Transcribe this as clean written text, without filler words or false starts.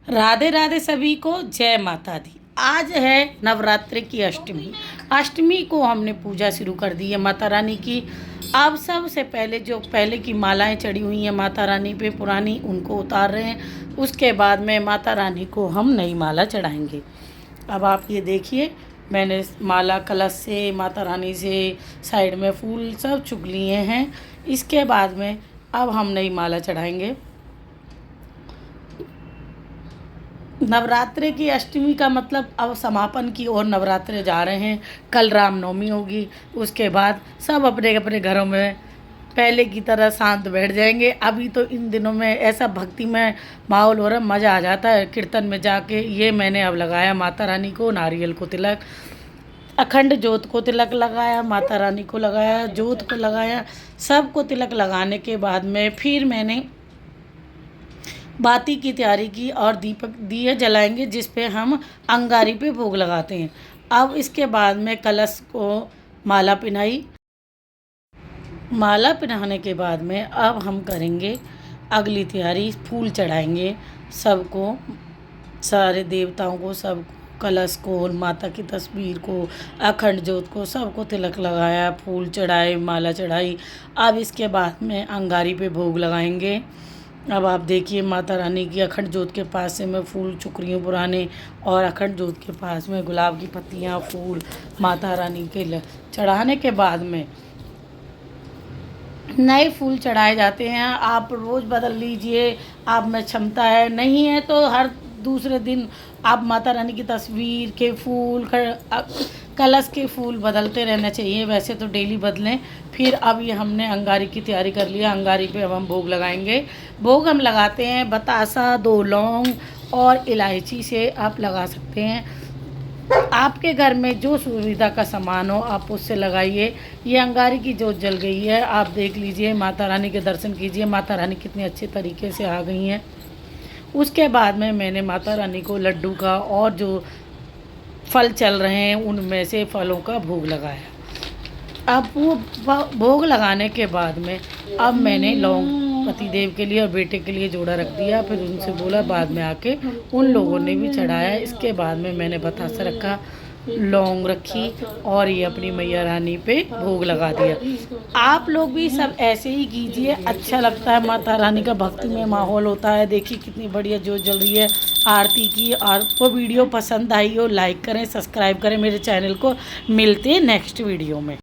राधे राधे सभी को, जय माता दी। आज है नवरात्रि की अष्टमी। अष्टमी को हमने पूजा शुरू कर दी है माता रानी की। अब सबसे पहले जो पहले की मालाएं चढ़ी हुई हैं माता रानी पे पुरानी, उनको उतार रहे हैं। उसके बाद में माता रानी को हम नई माला चढ़ाएंगे। अब आप ये देखिए, मैंने माला कलश से, माता रानी से, साइड में फूल सब चुग लिए हैं। इसके बाद में अब हम नई माला चढ़ाएंगे। नवरात्रि की अष्टमी का मतलब अब समापन की ओर नवरात्रे जा रहे हैं। कल रामनवमी होगी। उसके बाद सब अपने अपने घरों में पहले की तरह शांत बैठ जाएंगे। अभी तो इन दिनों में ऐसा भक्ति में माहौल हो रहा, मज़ा आ जाता है कीर्तन में जाके। ये मैंने अब लगाया माता रानी को नारियल को तिलक, अखंड जोत को तिलक लगाया, माता रानी को लगाया, जोत को लगाया, सबको तिलक लगाने के बाद में फिर मैंने बाती की तैयारी की और दीपक दिए जलाएंगे, जिस पे हम अंगारी पे भोग लगाते हैं। अब इसके बाद में कलश को माला पहनाई। माला पहनाने के बाद में अब हम करेंगे अगली तैयारी, फूल चढ़ाएंगे सबको, सारे देवताओं को, सब कलश को, माता की तस्वीर को, अखंड जोत को, सबको तिलक लगाया, फूल चढ़ाए, माला चढ़ाई। अब इसके बाद में अंगारी पे भोग लगाएंगे। अब आप देखिए माता रानी की अखंड जोत के पास से मैं फूल चुक रही हूँ पुराने, और अखंड जोत के पास में गुलाब की पत्तियाँ, फूल माता रानी के चढ़ाने के बाद में नए फूल चढ़ाए जाते हैं। आप रोज़ बदल लीजिए, आप में क्षमता है, नहीं है तो हर दूसरे दिन आप माता रानी की तस्वीर के फूल, कलश के फूल बदलते रहना चाहिए। वैसे तो डेली बदलें। फिर अब ये हमने अंगारी की तैयारी कर लिया। अंगारी पे अब हम भोग लगाएंगे। भोग हम लगाते हैं बतासा, 2 लौंग और इलायची से आप लगा सकते हैं। आपके घर में जो सुविधा का सामान हो आप उससे लगाइए। ये अंगारी की जोत जल गई है, आप देख लीजिए, माता रानी के दर्शन कीजिए। माता रानी कितने अच्छे तरीके से आ गई हैं। उसके बाद में मैंने माता रानी को लड्डू का और जो फल चल रहे हैं उनमें से फलों का भोग लगाया। अब वो भोग लगाने के बाद में अब मैंने लौंग पतिदेव के लिए और बेटे के लिए जोड़ा रख दिया। फिर उनसे बोला बाद में आके उन लोगों ने भी चढ़ाया। इसके बाद में मैंने बतासा रखा, लौंग रखी और ये अपनी मैया रानी पे भोग लगा दिया। आप लोग भी सब ऐसे ही कीजिए, अच्छा लगता है। माता रानी का भक्ति में माहौल होता है। देखिए कितनी बढ़िया जोत जल रही है आरती की। आपको वीडियो पसंद आई हो लाइक करें, सब्सक्राइब करें मेरे चैनल को। मिलते हैं नेक्स्ट वीडियो में।